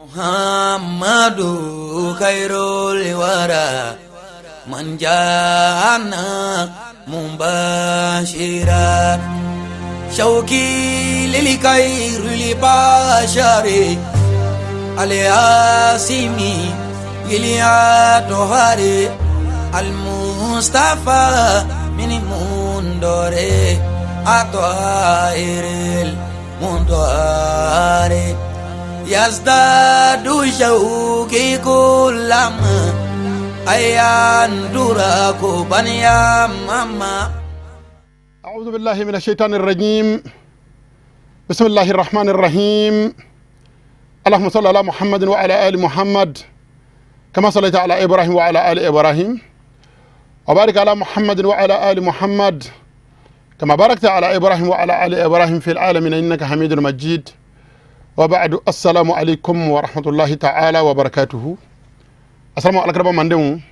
Muhammadu khairul wara man ja'ana mubashira shauki lil khairil bashari al-yasimi iliyatohari al-mustafa min mundore atwairil mundore yazdadu shauki kullama ayanduraku baniya mama. أعوذ بالله من الشيطان الرجيم. بسم الله الرحمن الرحيم. اللهم صل على محمد وعلى آل محمد كما صليت على إبراهيم وعلى آل إبراهيم وبارك على محمد وعلى آل محمد كما باركت على إبراهيم وعلى آل إبراهيم في العالمين إنك حميد مجيد. وبعد السلام عليكم ورحمة الله تعالى وبركاته. السلام عليكم رب مندم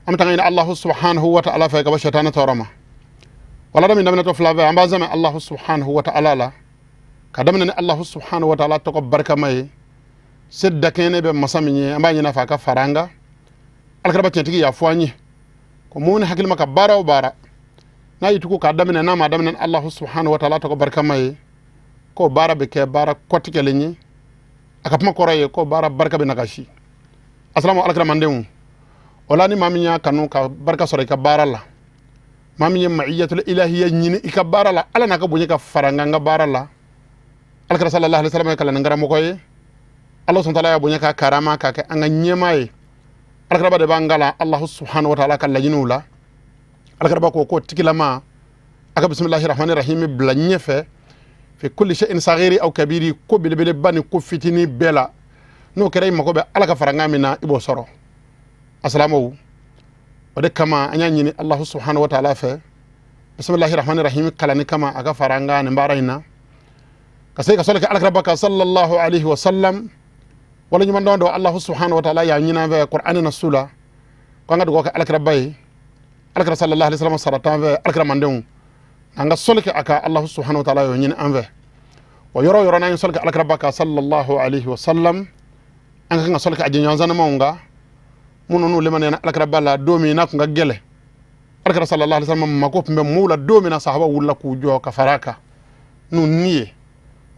أم تغين الله سبحانه وتعالى فيك بشتان تورما ولا دم دمنا تفلا أمبازم الله سبحانه وتعالى لا كدمنا الله سبحانه وتعالى تقب بركة ماي سد كيني بمسامي أمباني نفاك فرانغا الكربة تنتكي يفواني كمون حكي لما كبارا وبارا na yituku ka damina na ma damina Allah subhanahu wa ta'ala to ko barka mai ko bara be ke bara kotike lenyi aka puma koraye ko bara barka be nagashi. Assalamu alaikum mandemu olani maminya kanu ka barka sore ka bara la maminya ma'iyatul ilahiyya nyini ka bara la ala naka bunye ka faranga nga bara la alkara sallallahu alaihi wasallam kala ngara mo koye Allah subhanahu wa ta'ala ya bunye ka karama ka ke anga nyemaye alkara ba de bangala Allah subhanahu wa ta'ala kala jinula alkarba ko tikilama aka bismillahir rahmanir rahim blanye fe kulli shay'in saghiri aw kabiri ko bilbele bani ko fitini bela no kere mako be alaka faranga mina ibo soro assalamu wade kama anyanyini allah subhanahu wa ta'ala fe bismillahir rahmanir rahim kalani kama aka faranga ne mbaraina kasai ka solaka alkarba ka sallallahu alaihi wa sallam wala nyuma ndo allah subhanahu wa ta'ala ya nyina ve qur'ani na sula ko ngado ko alkarba alkara sallallahu alaihi wasallam saratan ve alkara mandeng anga solke aka Allah subhanahu wa ta'ala yo nyin anve wa yoro na solke alkara baka sallallahu alaihi wasallam anga nga solke ajin yanzana maunga mununu lemane alkara balla domi na kunga gele alkara sallallahu alaihi wasallam mako pembe mula domi na sahaba wulla ku jo ka faraka nun niye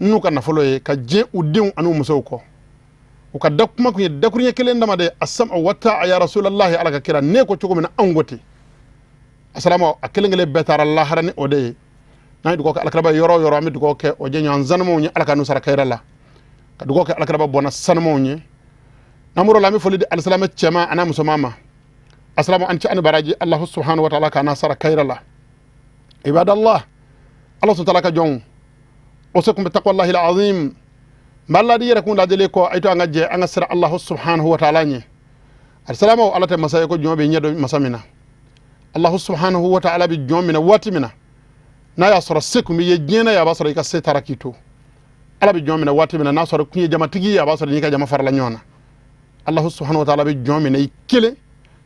nu kan na foloye ka je udin anu musauko uka dakuma ku dakurnya kelen dama de asam wa ta'a ya rasulullahi alaka kira ne ko cugo mina angote assalamu akelengele betara Allah harani ode na dugo ka alkaraba yoro mi dugo ke o jenyo zanmo nyi alaka nu sara kayrala ka dugo ke alkaraba bona sanmo nyi namuro lami folide alsalama chema ana musomama assalamu anti an baraji Allah subhanahu wa ta'ala kana sara kayrala ibadallah Allah subhanahu wa ta'ala ka jong osakum bi taqwallahi alazim malladi yara kun ladele ko ayto anga je anga sara Allah subhanahu wa ta'ala nyi assalamu alata masay ko jobe nyedo masamina Allah subhanahu wa ta'ala bi jomina watimina na ya sora seku mi yejena ya basora ka setara kito ala bi jomina watimina na sora kunye jama tigi ya basora nika jama farla nyona Allah subhanahu wa ta'ala bi jomina ikele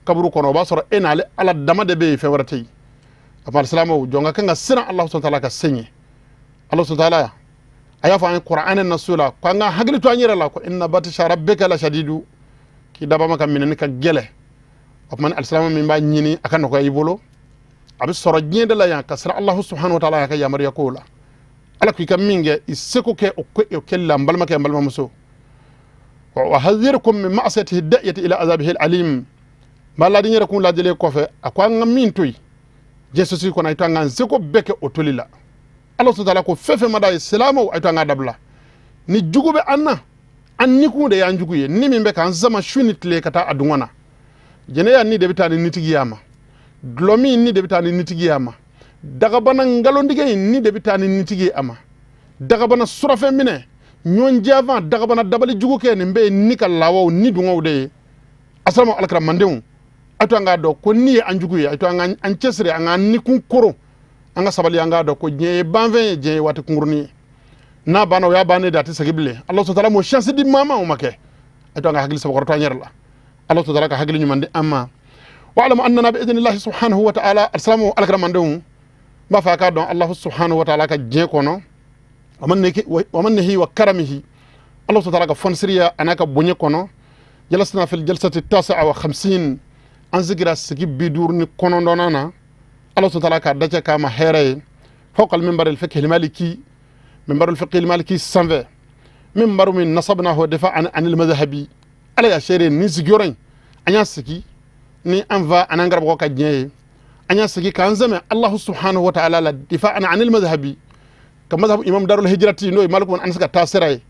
kaburu kono basora enale ala dama de be fe warati afal salamu jonga kanga sira Allah subhanahu wa ta'ala ka senye Allah subhanahu wa ta'ala aya fa Qur'an nasula ko nga hagli to anyira la ko inna batisha rabbika la shadidu ki daba maka minani ka gele man al-salamu min ba nyini akan ko yibolo abi soro nyende la ya kasra Allah subhanahu wa ta'ala ka yamar yakula ala ku kam minge iseko ke o ko kella balma ke balma muso wa hadhirukum min ma'siyati hidayati ila azabihi al-alim mala di nyere kun la dele ko fe akwa ngamin toy jesus ko na itanga seko beke o tolila Allah subhanahu wa ta'ala ko fefe mada islamu ay tanga dabla ni jugube anna anni ku de ya njuguye ni mimbe kan zama shunitle kata adungona jeneya ni debitani nitigiyama glomi ni debitani nitigiyama daga bana ngalondige ni debitani nitigiyama daga bana surafe mine nyon java daga bana dabali jugo ke ni mbe ni kalawo ni dungo de assalamu alaikum mandeu ato anga do ko ni anjuguye ato anga ancesre anga ni kun koro anga sabali anga do ko nye banve je wati kungurni na bana ya bane dati sagible Allah subhanahu wa ta'ala mo chance di mama o make ato anga hagli sabako to nyerla Allah subhanahu wa ta'ala hagli nyumande amma wa'lamu annana bi idhnillahi subhanahu wa ta'ala assalamu alaikum mandeu ma fa ka don Allah subhanahu wa ta'ala ka je kono wa mannihi wa karamihi Allah subhanahu wa ta'ala ka fonsiriya anaka bonye kono jalasna fil jalsati 59 an zigira sigi bidur ni kono donana Allah subhanahu wa ta'ala ka dace kama heraye fawqa al-minbar al-fiqh al-maliki minbar al-fiqh al-maliki sanve minbar min nasabnahu difa'an an al-madhhabi ala ya shere ni zigoren anya sigi ni anva anangar ko ka jeye anya sigi kan zame Allah subhanahu wa ta'ala la difa'an an al-madhhabi ka madhhab imam darul hijrati no malikun an saka tasirai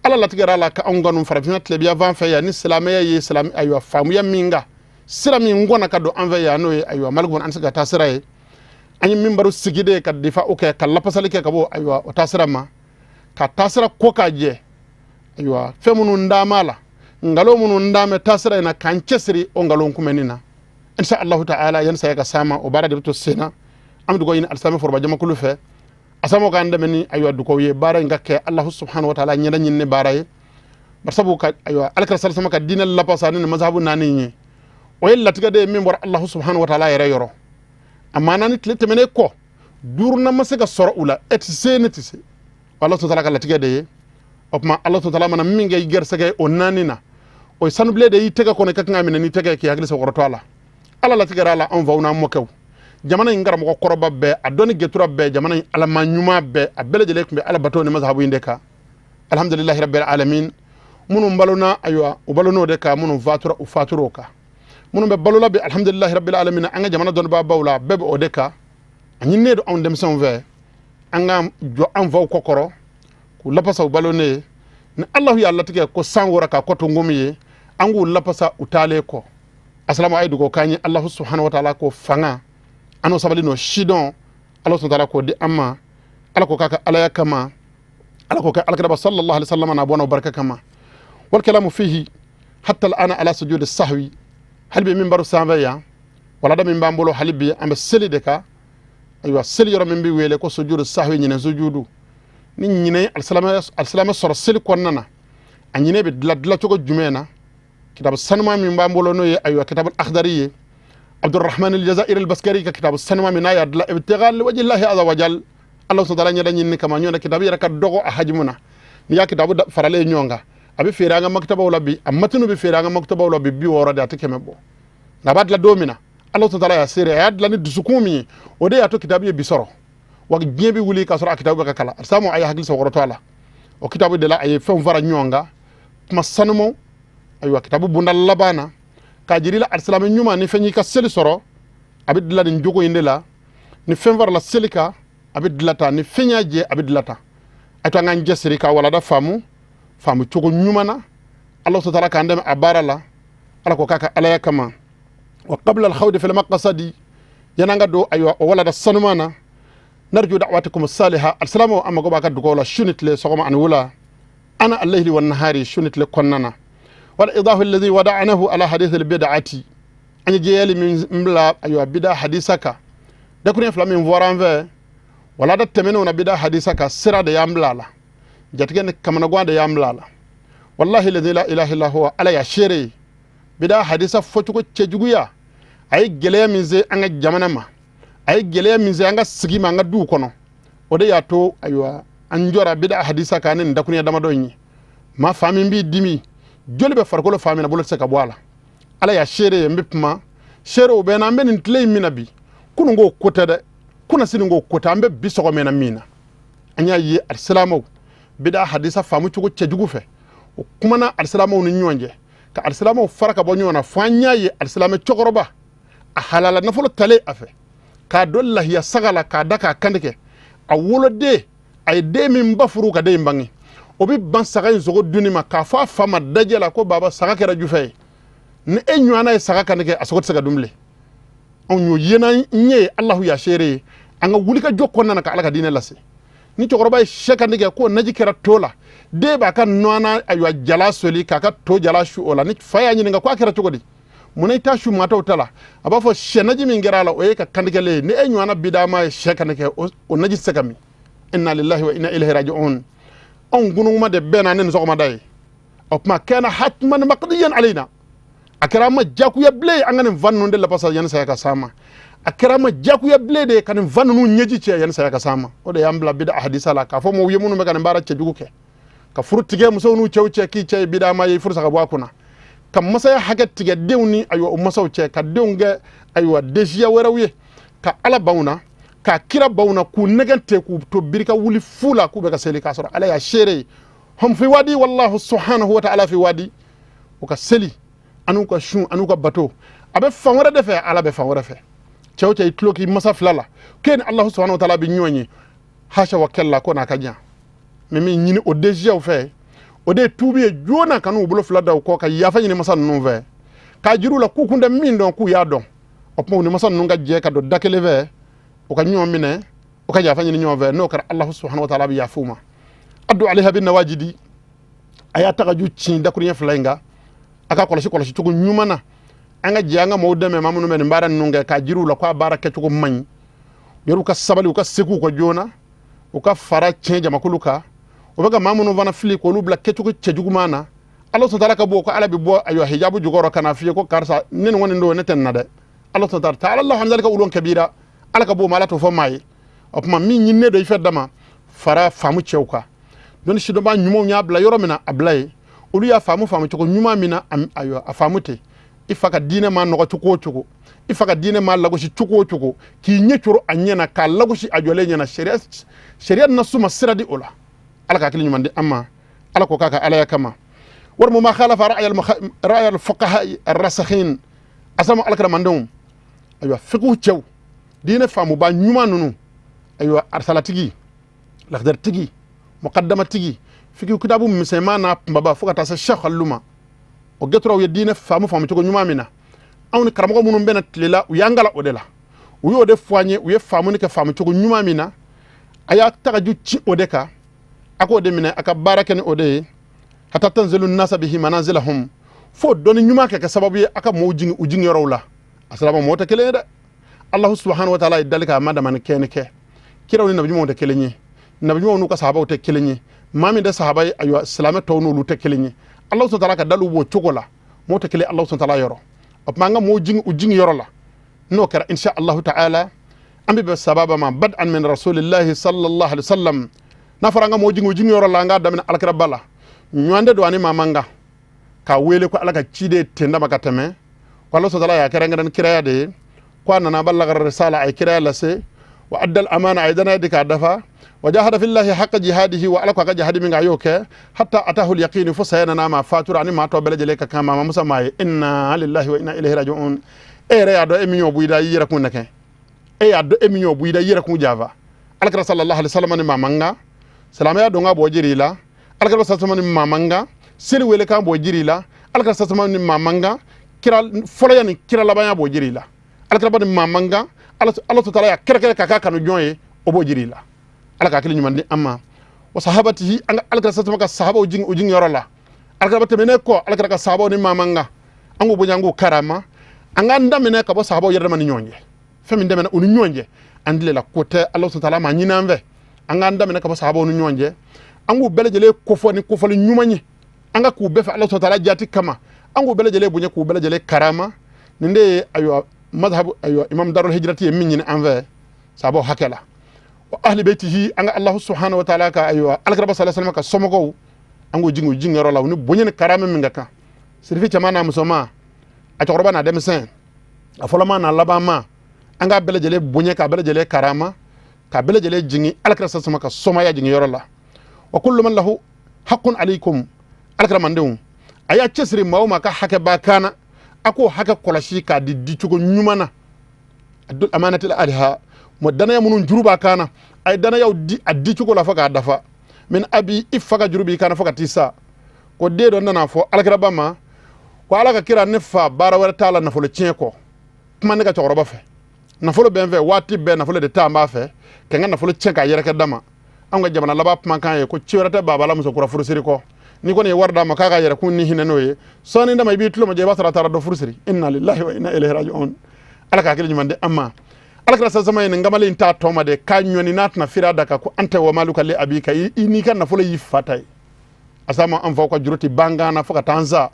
ala la tigara la ka anganum farafina tlebiya van fa ya ni islamaya yi islam aywa famuya minga silami ngona ka do anve ya no aywa malikun an saka tasirai anyi mimbaru sigide ka difa oke ka lapasali ke ka bo aywa o tasirama ka tasira ko ka je aywa femunu ndamala ngalo munu ndame tasira na kancesiri o ngalo kumenina insha Allah ta'ala yan saya ka sama o bara de to sena amdu go yin alsama forba jama kulu fe asamo ka ndame ni aywa du ko ye bara ngake Allah subhanahu wa ta'ala nyada nyinne bara ye barsabu ka aywa alkar sal sama ka dinal lapasani mazhabu nani ni o yella tiga de min bor Allah subhanahu wa ta'ala yere yoro amma nani tlemene ko durna masaka soro ula etsenetise Allah subhanahu wa ta'ala tiga de opma Allah subhanahu wa ta'ala mana minge gersege o nanina o sanble de yitega ko ne ka ngamina ni tege ki hagli so ko toala ala la tigara la on vauna mokew jamana ngara mo koroba be adoni getura be jamana ala manyuma be abele jele kumbe ala batoni mazhabu indeka alhamdulillah rabbil alamin munum baluna aywa ubalono de ka munum fatura u faturoka munum be balula be alhamdulillah rabbil alamin anga jamana don ba bawla bebe o de ka anyine do on dem son ve anga jo an vaw kokoro ku lapasa ubalone ni Allah ya Allah tige ko sangora ka ko to ngomiye angu lapasa utale ko assalamu alaykum ko kanyi Allah subhanahu wa ta'ala ko fanga ano sabali no shidon Allah subhanahu wa ta'ala ko di amma ala ko kaka ala yakama ala ko ka alkaba sallallahu alaihi wasallam na bona baraka kama wal kalamu fihi hatta al'ana ala sujud as-sahwi hal bi minbaru sanvaya wala da min bambolo halibi ambe seli de ka aywa seli yoro min bi wele ko sujud as-sahwi nyine sujudu ni nyine al-salama sor seli ko nana anyine be dla to ko jumena kitab sanma min bambolo no ye aywa kitab al-akhdari Abdurrahman al-Jazairi al-Baskari ka kitab sanma min ayat la ibtighal wajhi Allah azza wa jal Allah subhanahu wa ta'ala nyini kama nyona kitab yara ka dogo a hajmuna ni ya kitab farale nyonga abi firanga maktaba wala bi amatunu bi firanga maktaba wala bi wora da take mebo na badla domina Allah subhanahu wa ta'ala ya sire ya adla ni dusukumi o de ya to kitab ye bisoro wa jebi wuli ka sura kitab ka kala samu ay hagil so woro to ala o kitab de la ay fam fara nyonga kuma sanumo aywa kitabu bundal labana ka jirila al-salam nyuma ni fenyi ka seli soro abidla ni jogo indela ni fenvar la selika abidlata ni fenyaje abidlata ato ngan jesri ka wala da famu chogo nyuma na Allah subhanahu wa ta'ala kandem abarala ala ko kaka ala yakama wa qabla al-khawd fi al-maqsadi yananga do aywa wala da sanumana narju da'watukum as-salihah al-salamu amma go baka dugo la shunitle sogoma an wala ana al-layli wan nahari shunitle konnana والإضافة الذي وضعناه على حديث البدعة أن يجيالي من ملا أيوة بدع حديثك دكوني فلا من فوران في ولا دتمنون بدع حديثك سرا دي ياملالا جاتكين كما نقوان دي ياملالا والله الذي لا إله إلا هو على يشيري بدع حديثة فتوكو تجويا أي جليا من زي أنغا جمانما أي جليا من زي أنغا سجيما أنغا دو كونو ودي ياتو أيوة أنجورا بدع حديثك أنين دكوني دمدويني ما فامين بي ديمي joli be farkolo famina bolo seka bwala ala ya shere mbipma shere o bena ambe ntle mina bi kunu ngo kota de kuna sinu ngo kota ambe bisogo mena mina anya yi al-salamu bida hadisa famu chugo chejugu fe kuma na al-salamu ni nyonje ka al-salamu faraka bo nyona fanya yi al-salamu chogoroba a halala na folo tale afe ka dolla hiya sagala ka daka kandike a wolo de ay de min bafuru ka de mbangi obi ban saga nzogo dunima ka fa fama dajela ko baba saga kera jufe ne enywana e saga kanike asoko saga dumle on nyo yena nye Allah ya shere anga wulika jokko nana ka alaka dine lase ni chokoroba sheka ndige ko naji kera tola de ba kan nona aywa jala soli kaka to jala shu ola ni faya nyi nga ko kera togodi munay ta shu mata utala aba fo shenaji mingerala o yeka kandige le ne enywana bidama sheka nike o naji sakami inna lillahi wa inna ilaihi raji'un on gunuma de bena nen sokoma day opma kana hatman maqdiyan alaina akrama jaku ya ble angane vannu de la pasa yan saya ka sama akrama jaku ya ble de kan vannu nyeji che yan saya ka sama o de yambla bida hadisa la ka fo mo yemunu me kan bara che juguke ka furu tigɛ musow n'u cɛw cɛ k'i cɛ ye bidama ye furu sa ka bɔ a kunna ka masaya hakɛ tigɛ denw ni ayiwa o masaw cɛ ka denw kɛ ayiwa desiya wɛrɛw ye ka ala baw na ka kira baw na k'u nɛgɛn ten k'u to birika wuli fu la k'u bɛ ka seli k'a sɔrɔ ala y'a seere ye hum fi wadi wallahu subhanahu wa ta'ala fi wadi u ka seli an'u ka sun an'u ka bato a bɛ fan wɛrɛ de fɛ ala bɛ fan wɛrɛ fɛ cɛw cɛ i tulo k'i masa fila la k'e ni alahu subhanahu wa ta'ala bɛ ɲɔgɔn ye hasha wa kɛla ko n'a ka jan mɛ min ɲini o desiyaw fɛ o de ye tuubi ye joona ka n'u bolo fila da u kɔ ka yafa ɲini masa ninnu fɛ k'a jir'u la k'u kun tɛ min dɔn k'u y'a dɔn o tuma u ni masa ninnu ka jɛ ka don da kelen fɛ u ka ɲɔgɔn minɛ u ka yafa ɲini ɲɔgɔn fɛ n'o kɛra alahu subhanahu wa ta'ala bɛ yafa u ma adu alayha bin nawajidi a y'a ta ka ju ci dakuruɲɛ fila in kan a ka kɔlɔsi kɔlɔsi cogo ɲuman na an ka jɛ an ka maaw dɛmɛ maa minnu bɛ nin baara ninnu kɛ k'a jir'u la k'a baara kɛcogo man ɲi yɔrɔ u ka sabali u ka segu u ka joona u ka fara tiɲɛ jamakulu kan o bɛ ka maa minnu fana fili k'olu bila kɛcogo cɛjuguman na ala sɔnna ka bɔ ko ala bɛ bɔ ayiwa hijabu jukɔrɔ ka na f'i ye ko karisa ne nin kɔni don ne tɛ nin na dɛ ala sɔnna ta'ala Allahu an zalika ulun kabira ala ka bɔ ma ala t'o fɔ maa ye o tuma min ɲininen don i fɛ dama fara faamu cɛw kan donc sidɔnba ɲumanw y'a bila yɔrɔ min na a bila ye olu y'a faamu cogo ɲuman min na ayiwa a faamu ten i fa ka diinɛ ma nɔgɔ cogo o cogo i fa ka diinɛ ma lagosi cogo o cogo k'i ɲɛ coro a ɲɛ na k'a lagosi a jɔlen ɲɛna sariya na suma sira di o la ala ka hakili ɲuman di an ma ala ko k'a ka alaya kama walima ma khalafa ra'ya al-fuqaha ar-rasikhin asama alakaramandenw ayiwa fiqhu cɛw diinɛ faamuba ɲuman ninnu ayiwa arsalatigi lakidaritigi muqaddamatigi fiqhu kitabu misɛnman n'a kunbaba fo ka taa se Sheikh Alluma o gɛtɔraw ye diinɛ faamu cogo ɲuman min na anw ni karamɔgɔ minnu bɛna tile la u y'an gala o de la u y'o de fɔ an ye u ye faamuni kɛ faamu cogo ɲuman min na a y'a tagaju ci o de kan a k'o de minɛ a ka baara kɛ ni o de ye hatta tanzilu nasa bihi manazilahum fo dɔnni ɲuman kɛ sababu ye a ka mɔɔw jigin u jigiyɔrɔw la a siraba mɔɔ tɛ kelen ye dɛ Allahu subhanahu wa ta'ala ye dali k'a ma dama ni kɛni kɛ kiraw ni nabiɲumanw tɛ kelen ye nabiɲumanw n'u ka sahabaw tɛ kelen ye maa min tɛ sahaba ye ayiwa silamɛ tɔw n'olu tɛ kelen ye Allahu subhanahu wa ta'ala ka dalu b'o cogo la mɔɔ tɛ kelen Allahu subhanahu wa ta'ala yɔrɔ o tuma an ka mɔɔw jigin u jigiyɔrɔ la n'o kɛra insha Allahu ta'ala an bɛ bɛn sababa ma bad'an min rasulillahi sallallahu alaihi wasallam n'a fɔra an ka mɔɔw jigin u jigiyɔrɔ la an k'a daminɛ alakira ba la ɲɔgɔn don ani maa man kan k'a wele ko ala ka ciden ten dama ka tɛmɛ ko Allahu subhanahu wa ta'ala y'a kɛrɛnkɛrɛn kiraya de ye ko a nana balagar risala a ye kiraya lase wa addal amana a ye danaya di k'a dafa wa jahada fillahi haqqa jihadihi wa ala ko a ka jihadi min kɛ a y'o kɛ hatta atahu al-yaqin fo saya nana ma fatura ani maa tɔ bɛɛ lajɛlen ka kan ma musa maa ye inna lillahi wa inna ilayhi raji'un e yɛrɛ y'a dɔn e min y'o bɔ i da i yɛrɛ kun nɛgɛ e y'a dɔn e min y'o bɔ i da i yɛrɛ kun jafa alakira sallallahu alaihi wasallam ni maa man kan silamɛya don ka bɔ jiri la alakira sallallahu ni maa man kan seli wele kan bɔ jiri la alakira sallallahu ni maa man kan kira fɔlɔya ni kira labanya bɔ jiri la alakira ni maa man kan ala ta'ala ya kɛrɛkɛrɛ ka k'a kanu jɔn ye o bɔ jiri la ala ka hakili ɲuman di an ma wa sahabatihi an ka alakira sallallahu ka sahabaw jigin o jigiyɔrɔ la alakira tɛmɛnen kɔ alakira ka sahabaw ni maa man kan an k'o bonya an k'o karama an k'an daminɛ ka bɔ sahabaw yɛrɛ dama ni ɲɔgɔn cɛ fɛn min daminɛ u ni ɲɔgɔn cɛ an dilela ko tɛ ala ta'ala ma ɲini an fɛ an k'an daminɛ ka bɔ sahabaw ni ɲɔgɔn cɛ an k'u bɛɛ lajɛlen kofɔ ni kofɔli ɲuman ye an ka k'u bɛɛ fɛ ala ta'ala jati kama an k'u bɛɛ lajɛlen bonya k'u bɛɛ lajɛlen karama nin de ye ayiwa madhabu ayiwa imam darul hijrati ye min ɲini an fɛ sahabaw hakɛ la wa ahli baitihi an ka Allahu subhanahu wa ta'ala ka ayiwa alakira sallallahu alaihi wasallam ka somɔgɔw an k'u jigin u jigiyɔrɔ la u ni bonya ni karama min ka kan sirifi cɛman n'a musoman a cɛkɔrɔba n'a denmisɛn a fɔlɔma n'a labanma an k'a bɛɛ lajɛlen bonya k'a bɛɛ lajɛlen karama k'a bɛɛ lajɛlen jigin alakira sallallahu alaihi wasallam ka somaya jigiyɔrɔ la wa kullu man lahu haqqun alaykum alakira mandenw a y'a cɛsiri maa o maa ka hakɛ b'a kan na a k'o hakɛ kɔlɔsi k'a di cogo ɲuman na addul amanatil aliha mo danaya minnu juru b'a kan na a ye danayaw di a di cogo la fo k'a dafa min abi i fa ka juru b'i kan na fo ka t'i sa ko den dɔ nana fɔ alakira ba ma ko ala ka kira ne fa baara wɛrɛ t'a la nafolo tiɲɛ kɔ kuma ne ka cɛkɔrɔba fɛ nafolo bɛn fɛ waati bɛɛ nafolo de taa n b'a fɛ ka n ka nafolo tiɲɛ k'a yɛrɛkɛ dama an ka jamana laban kumakan ye ko ci wɛrɛ tɛ baba la muso kura furusiri kɔ ni kɔni ye wari d'a ma k'a ka yɛrɛkun ni hinɛ n'o ye sɔɔni dama i b'i tulo ma jɛ i b'a sɔrɔ a taara dɔ furusiri inna lillahi wa inna ilayhi raji'un ala ka hakili ɲuman di an ma ala kira sasama ye nin kamalen t'a tɔ ma de k'a ɲɔni n'a tɛna feere a da kan ko an tɛ wa maluka li abika i n'i ka nafolo y'i fa ta ye a s'a ma an faw ka juru ti bangan na fo ka taa an sa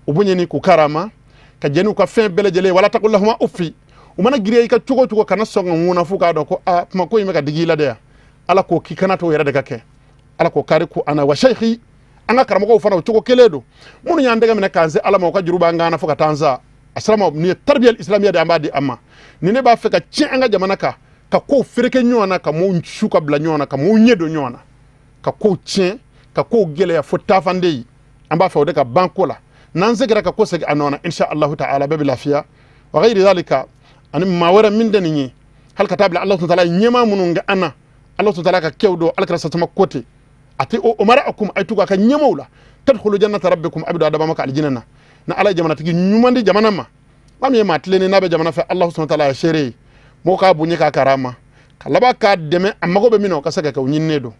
u b'u ɲini k'u karama ka jɛni u ka fɛn bɛɛ lajɛlen wala taqul lahuma uffi u mana giriya i ka cogo o cogo kana sɔn ka ŋuna fo k'a dɔn ko a kuma ko in bɛ ka digi i la de yan ala k'o k'i kana to o yɛrɛ de ka kɛ ala k'o kari ko ana wa shaykhi anga karamo fana cogo keledo munu nyandega mena kanze alama ka juruba ngana foka tanza aslama ni tarbiyal islamiyya da ambadi amma ni ne ba feka ci anga jamana ka ko fireke nyona ka mo shuka bla nyona ka mo nyedo nyona ka ko ci ka ko gele ya fota fande amba fa ka bankola nan zegira ka ko segi anona insha Allah ta'ala babi lafiya wa ghairi zalika ani mawara min dani hal katabla Allah ta'ala nyema mununga ana Allah ta'ala ka kewdo alkara satama kote ati o mara akum ay tuga ka nyemawla tadkhulu jannata rabbikum abdu adaba maka aljinna na ala jamana tigi nyumandi jamana ma am yema tlene nabe jamana fa Allah subhanahu wa ta'ala shere mo ka bunye ka karama kalaba ka deme amma go be mino ka saka ka nyinnedo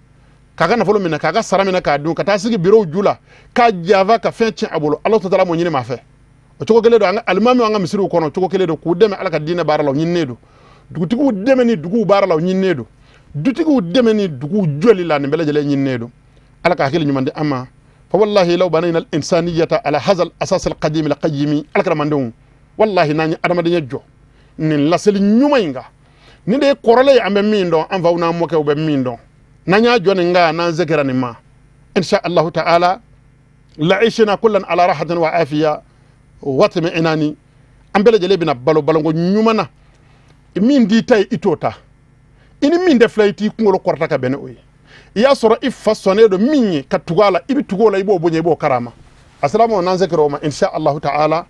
kaga na folo mina kaga sara mina ka dun ka ta sigi biro jula ka java ka fenchi abolo Allah subhanahu wa ta'ala mo nyine ma fe o chogo gele do anga almami anga misiru kono chogo gele do ku deme ala ka dina barala nyinnedo dugutigu deme ni dugu barala nyinnedo dutigu demeni dugu joli la ne bela jele nyinnedo ala ka hakili nyumande amma fa wallahi law banayna al insaniyata ala hadha al asas al qadim al qayyim al karamandon wallahi nani adama de nyejo nin lasel nyumaynga ni de korole ambe mindo am fawna moke be mindo nanya joni nga nan zekera ni ma insha Allah ta'ala la'ishna kullan ala rahatin wa afiya wa tami'inani ambele jele bina balo balongo nyumana min di tay itota ini min de flayti kungolo korta ka bene oyi ya soro ifa sonedo minni ka tugala ibi tugola ibo bonye ibo karama assalamu nan zekero ma insha Allah ta'ala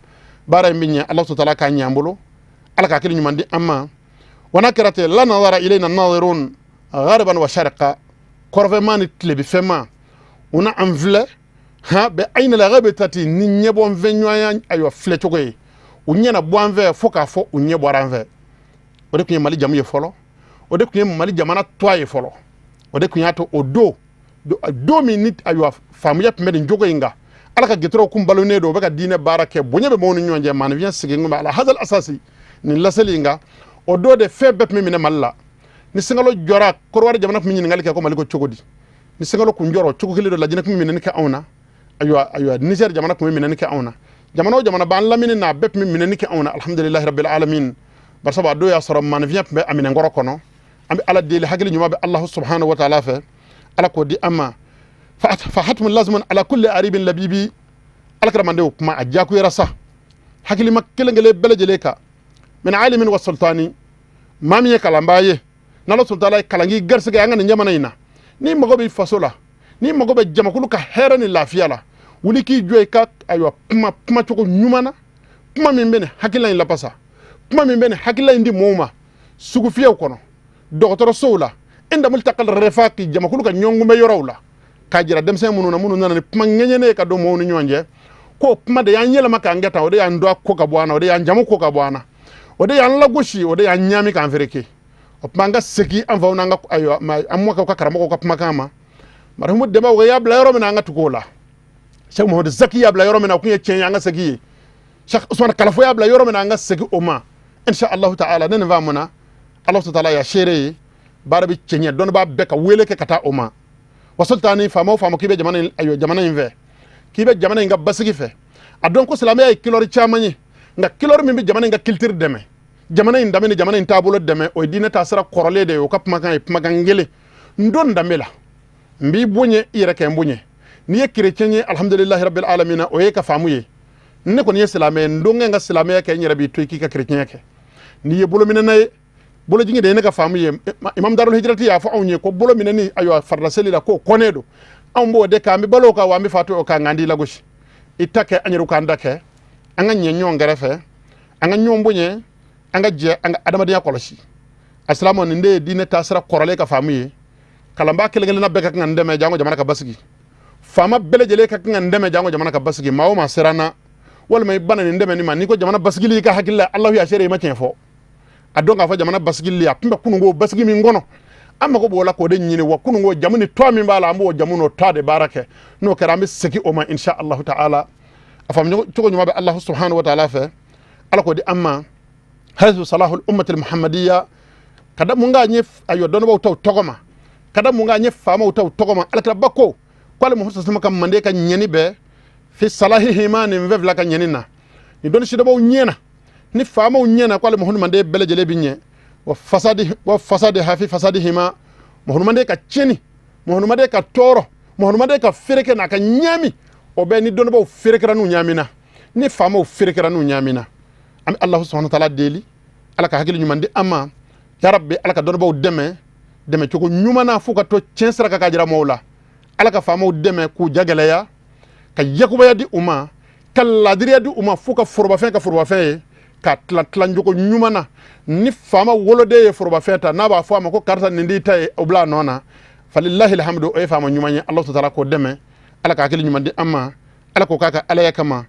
bara minni Allah ta'ala ka nyambulo ala ka kili nyumandi amma wana karate la nazara ilayna an-nazirun ghariban wa sharqa korve mani tlebi fema una anvle ha be ayna la ghabetati ni nyebon venyoya ayo fle togoy unyana boanve foka fo unye boranve ode kunye mali jamu ye folo ode kunye mali jamana toye folo ode kunye to odo do minute ayo famu ya pemede njogo inga ala ka getro kum balone do baka dine barake bonye be monu nyonje man vien sigi nguma ala hadal asasi ni laselinga odo de febet mi mine malla ni singalo jora korwar jamana ko minni ngali ko mali ko chogodi ni singalo ku njoro chogo kili do la jina ko minni ka awna ayo Niger jamana ko minni ka awna jamana ban lamine na bep mi minni ka awna alhamdulillah rabbil alamin barsaba do ya soro man vien be amine ngoro kono ambi ala deli hagli nyuma be Allah subhanahu wa ta'ala fa ala ko di amma fa hatmun lazmun ala kulli aribin labibi alkaramande kuma ajaku yarasa hakili makkele ngele belejele ka min alimin wa sultani mami kalambaye nalo sultana kalangi garsige anga ni nyamana ina ni magobe fasola ni magobe jamakulu ka hera ni lafiya la wuli ki joy ka ayo puma choko nyumana puma mimbene hakila in la pasa puma mimbene hakila indi moma sugu fiya kono docteur soula inda multaqal refaqi jamakulu ka nyongu me yorawla kajira dem sen munu nana puma ngenyene ka do monu nyonje ko puma de yanyela maka ngata ode ya ndo ko ka bwana ode ya njamu ko ka bwana ode ya lagoshi ode ya nyami ka vereke o puma nga seki an fauna nga ayo amwa ka karamo ko puma kama marhumu de ba wo ya bla yoro mena nga tukola Sheikh Muhammad Zaki ya bla yoro mena ku ye chen nga seki Sheikh Usman Kalafo ya bla yoro mena nga seki oma insha Allah ta'ala nan va muna Allah ta'ala ya shere barabi chenye don ba beka wele ke kata oma wasultani famo kibe jamana ayo jamana inve kibe jamana nga basigi fe adon ko salama ay kilori chamani nga kilori mimbi jamana nga kiltir deme jamana indamene jamana intabulo deme o dina tasara korole de o kapma kan ngele ndon damela mbi bonye ire ke mbonye ni ye chrétien alhamdulillah rabbil alamin o ye ka famuye ne ko ni salama ndonga nga salama ke nyira bi toyki ka chrétien ke ni ye bolo minana bolo jingi de ne ka famuye imam darul hijrati ya fa onye ko bolo minani ayo farda selila ko konedo ambo de ka mi balo ka wa mi fatu o ka ngandi la goshi itake anyiru ka ndake anga nyenyo ngarefe anga nyombonye anga je anga adamadiya koloshi assalamu ninde dine tasra korale ka famuye kalamba kelengele na beka kan ndeme jango jamana ka basigi fama belejele ka kan ndeme jango jamana ka basigi mawo ma serana wal may bana ndeme ni man ni ko jamana basigi li ka hakilla Allah ya shere ma tienfo adonga fa jamana basigi li apimba kunungo basigi mi ngono amma ko bola ko de nyini wa kunungo jamuni to mi bala ambo jamuno tade barake no karami seki o ma insha Allah ta'ala afam to nyuma be Allah subhanahu wa ta'ala fa ala ko di amma hazu salahul ummati al muhammadiyya kada munga nyef ayo don ba taw togoma kada munga nyef fama taw togoma alaka bakko kwale mo hosama kam mande ka nyeni be fi salahihi mani mvevla ka nyenina ni don shi da baw nyena ni fama nyena kwale mo mande bele jele binye wa fasadi hafi fasadihima mo mande ka cheni mo mande ka toro muhammad ka fereke na ka nyami o be ni don ba ferekera nu nyamina ni fama o ferekera nu nyamina am allah subhanahu wa ta'ala deli ala ka hakili nyumandi amma ya rabbi ala ka don ba deme coko nyumana fuka to censra ka jira mawla ala ka fama deme ku jagalaya ka yakuba di umma kalladiriya di umma fuka forba fe ka tlan joko nyumana ni fama wolode forba feta na ba fama ko karta nindi tay obla nona falillahi alhamdu o fama nyumanya allah ta'ala ko deme ala ka hakili nyumandi amma ala ko kaka ala yakama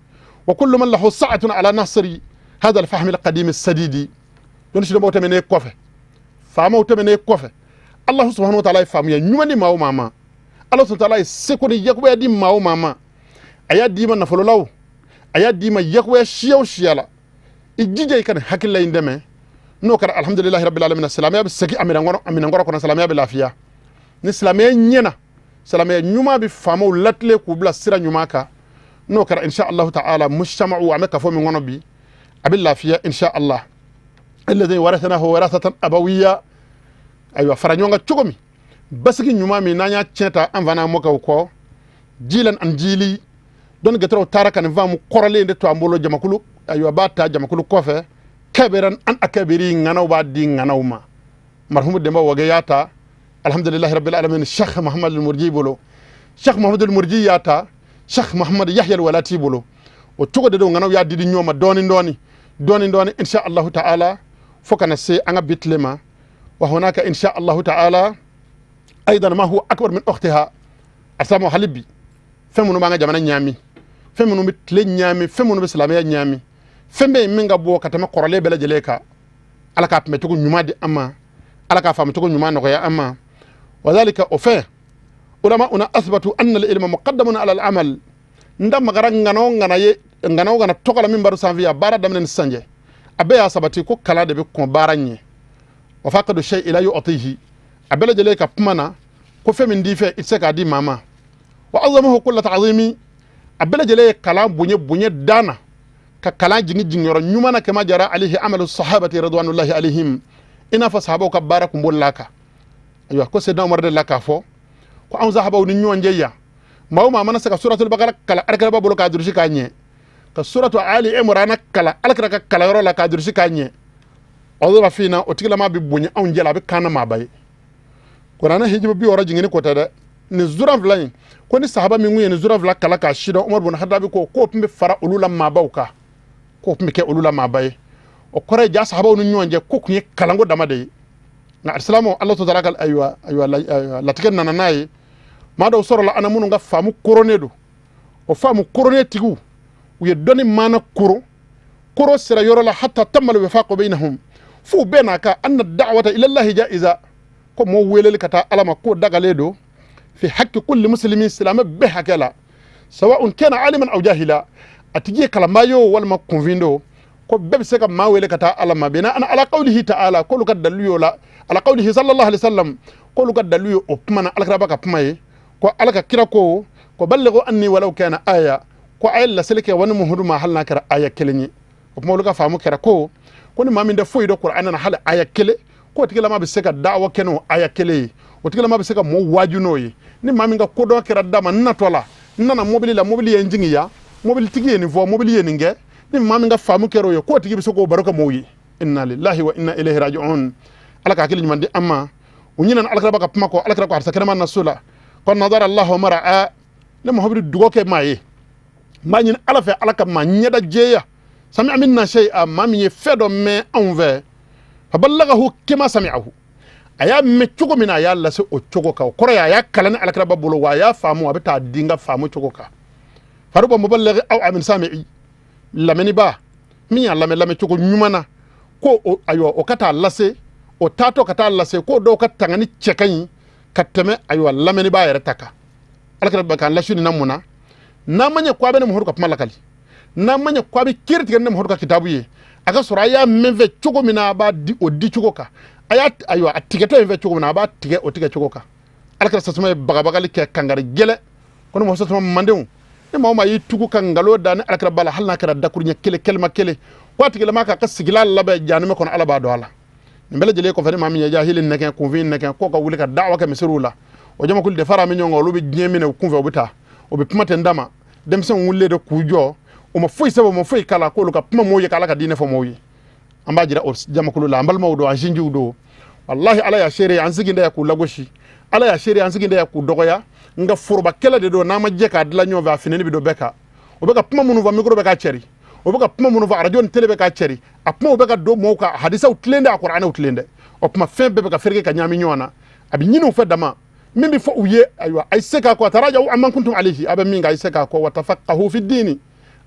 wa kullu man lahu sa'atun ala nasri hada alfahm alqadim alsadidi don shi do mene kofe fama mene kofe allah subhanahu wa ta'ala famu ya nyumani mawo mama allah subhanahu wa ta'ala sekoni yakuba di mawo mama aya di man nafolo law aya di ma yakuba shiyaw shiyala ijije kan hakilla indeme no kar alhamdulillah rabbil alamin salamaya bi saki amina ngoro kono salamaya bi lafiya ni salamaya nyena salamaya nyuma bi famu latle ku bla sira nyuma ka no kar insha allah ta'ala mujtama'u amaka fo mi ngono bi abil lafiya insha allah alladhi warathanahu warathatan abawiyya aywa faranyonga chogomi basiki nyuma mi nanya cheta anvana moka ko jilan an jili don getro taraka ne vamu korale de to ambolo jamakulu aywa bata jamakulu kofe kaberan an akabiri nganaw ba di nganawma marhumu demba wage yata alhamdulillah rabbil alamin sheikh muhammad al-murji bolo sheikh muhammad al-murji yata sheikh muhammad yahya al-walati bolo o chogode do nganaw ya didi nyoma doni insha allah ta'ala fokana se anga bitlema وهناك إن شاء الله تعالى أيضا ما هو أكبر من أختها أسامو حلبي فمنو بانغا جمانا نيامي فمنو متلي نيامي فمنو بسلامية نيامي فمبي منغا بو كتما قرالي بلا جليكا على كاف متوكو نيما دي أما على كاف متوكو نيما نغيا أما وذلك أفه علماؤنا أثبتوا أن العلم مقدم على العمل ndam magara ngano ngana tokala min baru sanvia bara damne nsanje abe ya sabati ko kala de be ko baranye وفاقد الشيء لا يعطيه أبلا جليك بمنا كفي من ديفة إتساك دي ماما وأظمه كل تعظيمي أبلا جليك كلام بني دانا ككلام جني يرى نيومانا كما جرى عليه عمل الصحابة رضوان الله عليهم إنا فصحابه كباركم بولاكا أيوة كو سيدنا عمر دلاكا فو كو أنزا حباو نيوان جيا ما هو ما نسك سورة البقرة كلا أركلا بابلو كادرشي كانيه كسورة آل عمران كلا أركلا كلا يرى كادرشي كانيه الله فينا وتكلم ما بيبوني أو نجلا بكنا ما باي كنا هيجي ببي ورا جيني كوتة نزورا فلاين كوني صحابة مينغوي نزورا فلا كلا كاشيدا عمر بن الخطاب بيكو كوب مفرا أولولا ما باوكا كوب مكى أولولا ما باي وكره جا صحابة ونيوان جا كوك نيه كلامو دمادي نا السلام الله تبارك أيوة لا تكلم ناناي ما دو صور لا أنا منو فامو كورونيدو وفامو كوروني تيجو ويدوني مانا كورو سرا يورلا حتى تم الوفاق بينهم فو بينك أن الدعوة إلى الله جائزة كم هو ويلك كتا على ما كود دغاليدو في حق كل مسلم سلام به كلا سواء كان عالما أو جاهلا أتجي كلامايو ولا ما كونفيندو كو بيبسك ما ويلك كتا على ما بينا أنا على قوله تعالى كل قد دليو لا على قوله صلى الله عليه وسلم كل قد دليو أبمنا على كربك أبماي كو على كيراكو كو بلغوا أني ولو كان آية كو عيل سلك ونمهر ما حلنا كرا آية كلني وبمولك فامو كراكو كوني ما من دفوي دو قرآن أنا حال آية كله كو تكلا ما بسكا دعوة كنو آية كله وتكلا ما بسكا مو واجنوي ni ما من كودو كرا دما ناتولا نانا موبيلي انجينيا موبيل تيجي نيفو موبيل ينينغي ni ما من فامو كرو يو كو تيجي بسكو بركة موي إنا لله وإنا إليه راجعون على كاكيل نماندي أما ونينا على كرا بكا بماكو على كرا كارسا كرما نسولا كون نظر الله مرعى لما هو بدو دوكي ماي ما نين على في على كما نيدا جيا سمع منا شيئا ما من يفيدو مي انفي فبلغه كما سمعه ايا متشوكو من ايا لسي اوتشوكو كوريا يا كلان على كرا بابولو ويا فامو ابتا دينغا فامو تشوكوكا فربا مبلغ او من سامعي لمني با مي لامي تشوكو نيمانا كو ايو او كاتا لسي او تاتو كاتا لسي كو دو كاتانغاني تشيكاني كاتمي ايو لامني با يرتاكا على كرا بكان لاشوني نامونا نامانيا كوابني مهورو كبمالكالي namanya kwabi kirti ganna horuka kitabu ye aga suraya menve chugo mina ba di odi chugo ka ayat ayo atiketo menve chugo mina ba tike o tike chugo ka alaka sasuma bagabagali ke kangari gele kono mo sasuma mandeu ni mawma yi tugu kangalo dan alaka bala halna kara dakurnya kele kelma kele kwati gele maka ka sigila labe janime kono alaba do ala mbele jele ko fani mami ya jahilin nake ko vin nake ko ka wulika da'wa ka misrula o jama kul de fara min nyongo lubi nyemine ku fe obita obi pumate ndama dem sen wulle de kujo o mo foi sabo mo foi kala ko luka puma moye kala ka dine fo moye amba jira o jama kul la ambal mawdo an jinju do wallahi ala ya shere an siginde ya ku lagoshi ala ya shere an siginde ya ku dogoya nga furba kala de do nama jeka dla nyo va fineni bi do beka o beka puma munu va micro beka cheri o beka puma munu va radio tele beka cheri a puma o beka do mo ka hadisa utlende a qur'ana utlende o puma fembe beka ferge ka nyami nyona abi nyinu fa dama mimi fo uye aywa ay seka ko tarajau amman kuntum alayhi aba minga ay seka ko watafaqahu fi dini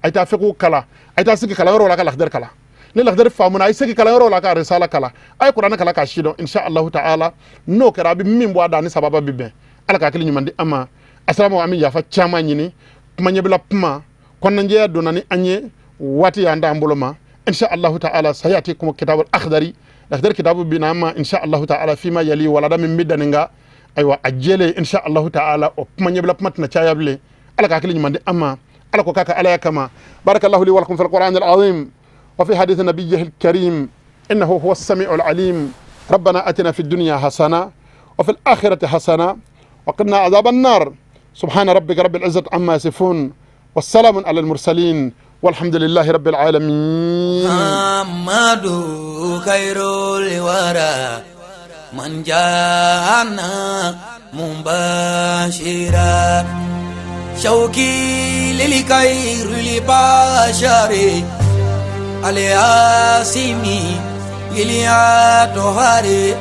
ay tafiqu kala ay tasiki kala ro la kala khdar kala le la khdar famuna ay seki kala ro la ka risala kala ay qur'ana kala ka shido insha Allah ta'ala no kara bi min bo adani sababa bibbe ala ka kili nyumandi ama assalamu amin ya fa chama nyini kuma nyebla puma kon nje donani anye wati ya ndambuloma insha Allah ta'ala sayatikum kitab al-akhdari lakhdar kitabu binama insha Allah ta'ala fima yali wala da min midaninga aywa ajele insha Allah ta'ala o kuma nyebla puma tna chayable ala ka kili nyumandi ama ala ko kaka ala kama barakallahu li wa lakum fil qur'an al-azim wa fi hadith nabiyhi al-karim innahu huwa as-sami'u al-alim ربنا أتنا في الدنيا حسنة وفي الآخرة حسنة وقنا عذاب النار سبحان ربك رب العزة عما يصفون والسلام على المرسلين والحمد لله رب العالمين محمد خير الورى من جاءنا مباشرا شوقي للخير لبشر الياسمي للياتهاري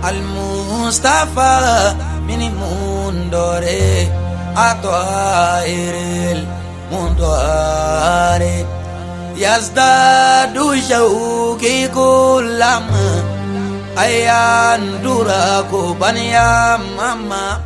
المصطفى من مندوري أطائر المندوري يزداد شوقي كلما أيان دراكو بنيا ماما